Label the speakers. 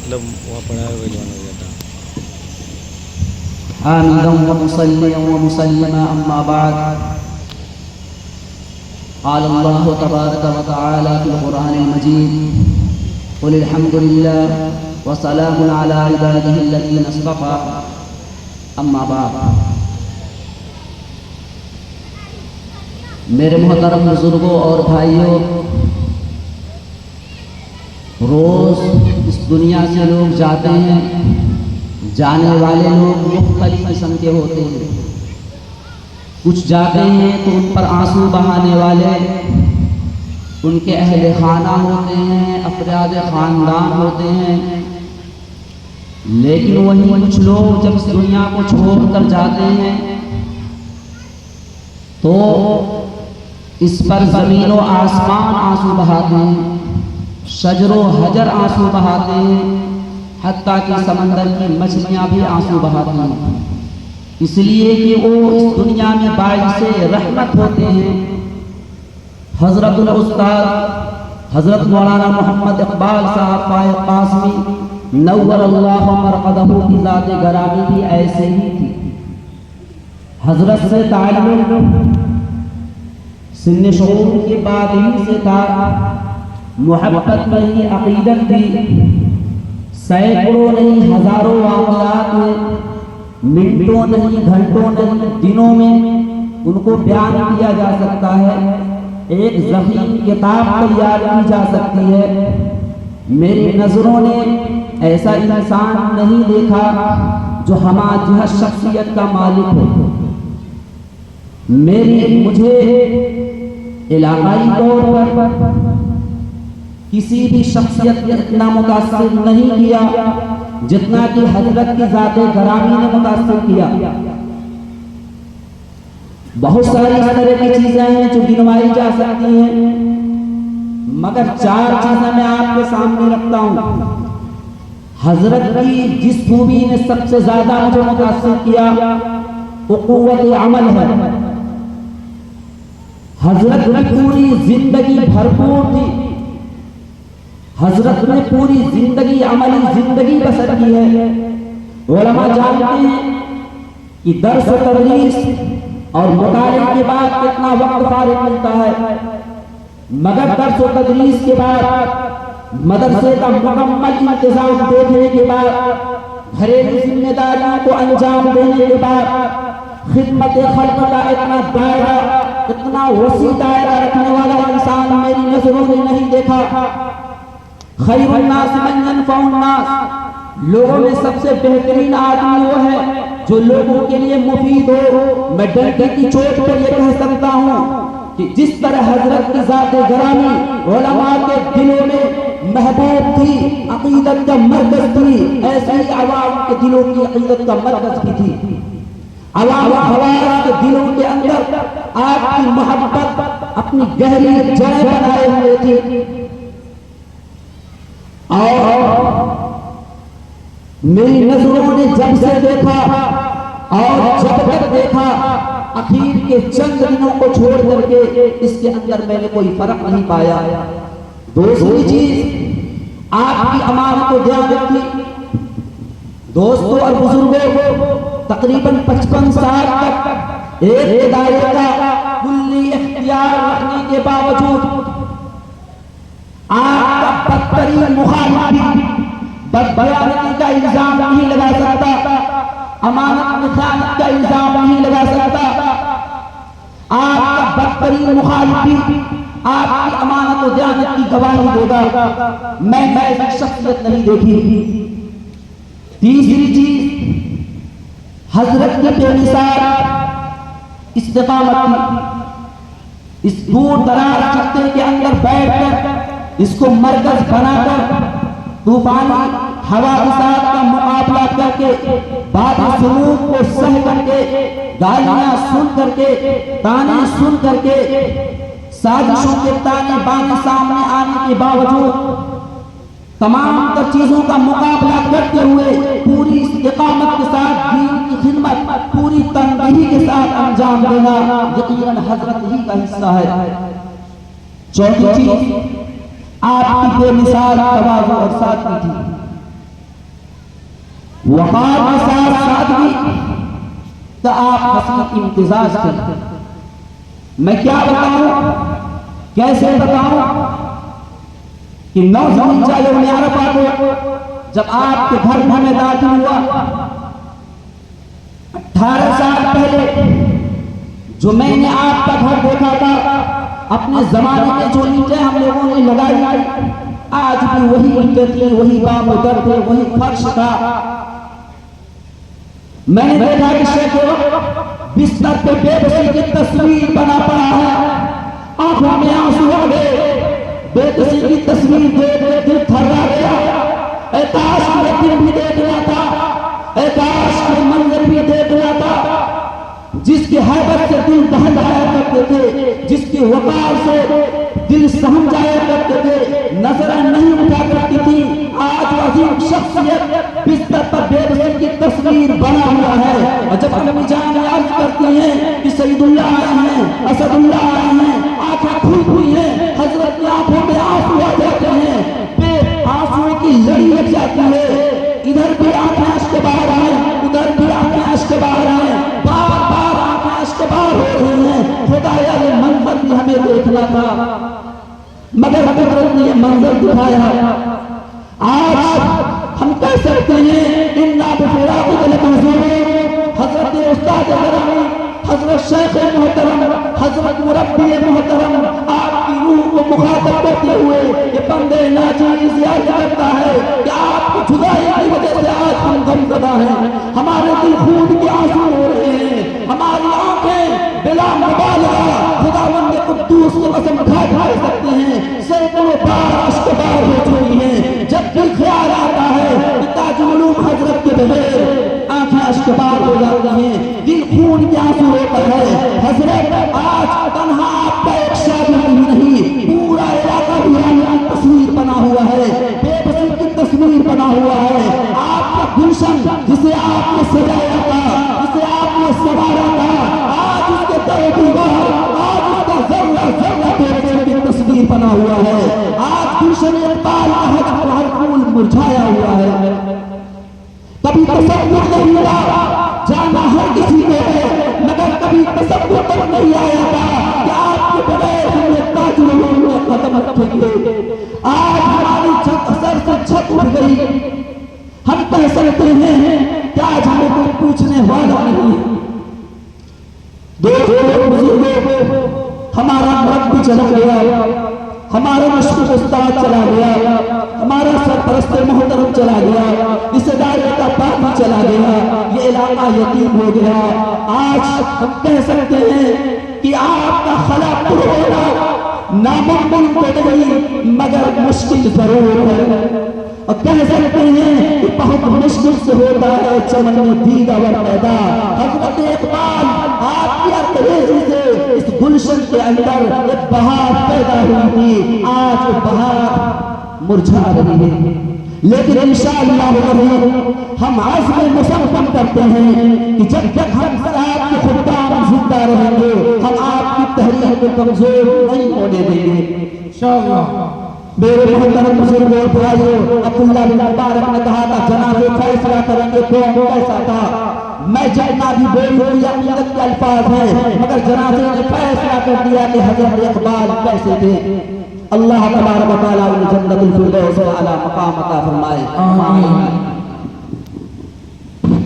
Speaker 1: मतलब वहाँ पढ़ा हुआ जवान हो जाता।
Speaker 2: हामिदन व मुसल्लियन व मुसल्लिमा अम्मा बाद। क़ाल अल्लाहु तबारक व तआला फ़िल क़ुरआनिल मजीद क़ुल अल्हम्दुलिल्लाह व सलामुन अला इबादिहि अल्लज़ीना इस्तफ़ा अम्मा बाद। मेरे मोहतरम बुजुर्गों और भाइयों, रोज़ इस दुनिया से लोग जाते हैं। जाने वाले लोग मुख्तलिफ किस्म के होते हैं। कुछ जाते हैं तो उन पर आंसू बहाने वाले उनके अहले खाना होते हैं, अफराद ख़ानदान होते हैं। लेकिन वहीं कुछ लोग जब इस दुनिया को छोड़कर जाते हैं तो इस पर ज़मीन व आसमान आंसू बहाते हैं, शजरो हजर आंसू बहाते हैं, हत्ता कि समंदर की मछलियां भी आंसू बहाती हैं, इसलिए कि वो इस दुनिया में बाइसे रहमत होते हैं। हजरतुल उस्ताद हजरत मौलाना मोहम्मद इकबाल साहब फायद कासमी नव्वरल्लाहु मरक़दहू की ज़ात गरामी भी ऐसे ही थी। हजरत से ताल्लुक़ सिन्न शऊर के बाद ही से था। मोहब्बत नहीं अक़ीदत थी। सैकड़ों नहीं हजारों वाक़यात में, मिनटों नहीं घंटों नहीं दिनों में उनको बयान किया जा सकता है। एक ज़ख़ीम किताब तैयार की जा सकती है। मेरी नज़रों ने ऐसा इंसान नहीं देखा जो हमारी शख्सियत का मालिक हो। मुझे इलाक़ाई तौर पर किसी भी शख्सियत ने इतना मुतासिर नहीं किया जितना कि हजरत की ज़ात गरामी ने मुतासिर किया। बहुत सारी इस तरह की चीजें हैं जो गिनवाई जा सकती हैं, मगर चार चीजें मैं आपके सामने रखता हूं। हजरत की जिस खूबी ने सबसे ज्यादा मुझे मुतासिर किया वो कुव्वत अमल है। हजरत की पूरी जिंदगी भरपूर थी। हजरत ने पूरी जिंदगी अमली जिंदगी बसर की है। उलमा जानते हैं कि दर्स तदरीस और मुतालिम के बाद कितना वक्त फारिग मिलता है, मगर दर्स और तदरीस के बाद मदरसे का मुकम्मल इंतजाम देखने के बाद घरेलू जिम्मेदारियों को अंजाम देने के बाद खिदमत खल्क का इतना दायरा, इतना वसी दायरा रखने वाला इंसान मेरी नजरों ने नहीं देखा। खैरुन नास मन यनफउन नास, लोगों में सबसे बेहतरीन आदमी वो है जो लोगों के लिए मुफीद हो। मैं डंडे की चोट पर यह कह सकता हूँ कि जिस तरह हजरत की ज़ात गरामी उलमा के दिलों में महबूब थी, अकीदत का मरकज थी, ऐसे ही अवाम के दिलों की अकीदत का मरकज भी थी। अवाम हवास के दिलों के अंदर आपकी मोहब्बत अपनी गहरी जड़ें बनाए हुए थी। और मेरी नजरों ने जब से देखा और जब तक देखा, आखिर के चंद दिनों को छोड़ करके इसके अंदर मैंने कोई फर्क नहीं पाया। दूसरी चीज आपकी अमानत को ध्यान रखी। दोस्तों और बुजुर्गों, तकरीबन 55 साल तक एक दायरे का कुल्ली इख्तियार रखने के बावजूद आपका बदतरीन मुखालिफ बदबयानी का इल्जाम नहीं लगा सकता, अमानत में खयानत का इल्जाम नहीं लगा सकता। आपका बदतरीन मुखालिफ आपकी अमानत और दयानत की गवाही देगा। मैं शख्सियत नहीं देखी। तीसरी चीज, हजरत के बेमिसाल इस्तिकामत। इस दूर दराज खत्ते के अंदर बैठकर इसको मरकज बनाकर तूफानी हवा के साथ का मुकाबला करके, बाद सुलूक को सह करके, गालियां सुन करके, ताने सुन करके, साजिशों के ताने बाने सामने आने के बावजूद तमाम तर चीजों का मुकाबला करते हुए पूरी इस्तिकामत के साथ दीन की खिदमत पूरी तनबीही के साथ अंजाम देना यकीनन हजरत ही का हिस्सा है। चौथी चीज, आपकी बेमिसाल तवाज़ु और सादगी थी। वकार के साथ सादगी का आप हसीन इम्तिजाज करें। मैं क्या बताऊं, कैसे बताऊं कि 9 ज़ुल्हिज्जा यौम अरफा को जब आपके घर में दाखिल हुआ, 18 साल पहले जो मैंने आपका घर देखा था, अपने जमाने में जो ईंटें हम लोगों ने लगाई, आज भी वही ईंटें थी, वही बामुदर थे, वही फर्श था। मैंने देखा कि शेख बिस्तर पे बेबसी की तस्वीर बना पड़ा है, आंखों में आंसू आ गए, बेबसी की तस्वीर देख देख दिल थर्रा गया। ऐ काश मैं दिन भी देखना था, ऐ काश मैं मंजर भी देखना था, जिसके हैबत से दिल दहल जाया करते थे, जिसके वकार से दिल सहम जाया करते थे, नजरें नहीं उठा करती थी, आज अजीम शख्सियत बिस्तर पर बेबसी की तस्वीर बना हुआ है। और जब अम्मी जान याद करती हैं कि सईदुल्लाह आए हैं, असदुल्लाह आए हैं, आंखें खुल हुई हैं, हजरत की आंखों में आंसू आ जाते हैं, आंसुओं की लड़ी लग जाती है, इधर भी आंखें अश्क बाहर आए, उधर भी आंखें अश्क बाहर आए, बार बार आंखें अश्क बाहर हो रही हैं। खुदाया ये मंजर भी हमें देखना था, मगर कुदरत ने ये मंजर दिखाया। आज हम कह सकते हैं इन्ना बिफिराक़िल महज़ूर, हजरत उस्ताद गिरामी, हजरत शेख मोहतरम, हजरत मुरब्बी मोहतरम आपकी रूह को मुखातब करते हुए ये बंदे नाचीज़ याद करता है कि आपकी जुदाई की वजह से आज हम गमज़दा हैं, हमारे दिल खून के आंसू हो रहे हैं, हमारी आंखें बिला मुबालगा खुदावंद कुद्दूस की कसम खा सकते हैं, सैकड़ों बार अश्क बार हो चुकी हैं। जब भी ख्याल आता है कि ताजुल उलूम हजरत के बगैर आंखें अश्क बार हो जाती हैं, दिल खून के आंसू होता है। हजरत आज तन्हा आपका एक शादी नहीं, पूरा इलाका की तस्वीर बना हुआ है, बेबसी की तस्वीर बना हुआ है। आपका गुलशन जिसे आपने सजाया था, जिसे आपने संवारा था, आज उसके दर दीवार, आज उसका जर्रा जर्रा बेबसी की तस्वीर बना हुआ है। आज गुलशन इक़बाल का हर फूल मुरझाया हुआ है। कभी तसव्वुर नहीं मिला जाना हर किसी को है, मगर कभी तसव्वुर तक नहीं आया था कि आपके बगैर हमने ताजुल उलूम को खत्म रखेंगे। आज हमारी छत सर से छत उठ गई, हम कह सकते हैं कि आज हमें कोई पूछने वाला नहीं। दोस्तों बुजुर्गों, हमारा मुरब्बी चला गया, हमारा मशहूर उस्ताद चला गया, हमारा सरपरस्त मोहतरम चला गया, रिश्तेदार का बाप चला गया, ये इलाका यतीम हो गया। आज हम कह सकते हैं कि आपका खला पुर होना नामुमकिन तो नहीं मगर मुश्किल जरूर है, और कह सकते हैं कि बहुत मुश्किल से होता है चमन में दीदावर पैदा। हज़रत इक़बाल आपकी अंग्रेजी से इस गुलशन के अंदर एक बहार पैदा हुई थी, आज बहार मुरझा रही है, लेकिन इंशाअल्लाह हम आज़्म मुसम्मम करते हैं कि जब तक हम आपके खुदाम जिंदा रहेंगे, हम आपकी तहरीर को कमजोर नहीं होने देंगे इंशाअल्लाह। मेरे मोहतरम बुजुर्गों भाइयों, अब्दुल्ला बिन मुबारक ने कहा था जनाज़े फैसला करेंगे कौन कैसा था। मैं जितना भी बोलूं या अकीदत के अल्फाज हैं, मगर जनाज़े ने फैसला कर दिया कि हज़रत इक़बाल कैसे थे। अल्लाह तबारक व तआला उन्हें जन्नतुल फिरदौस आला मकाम अता फरमाए। आमीन।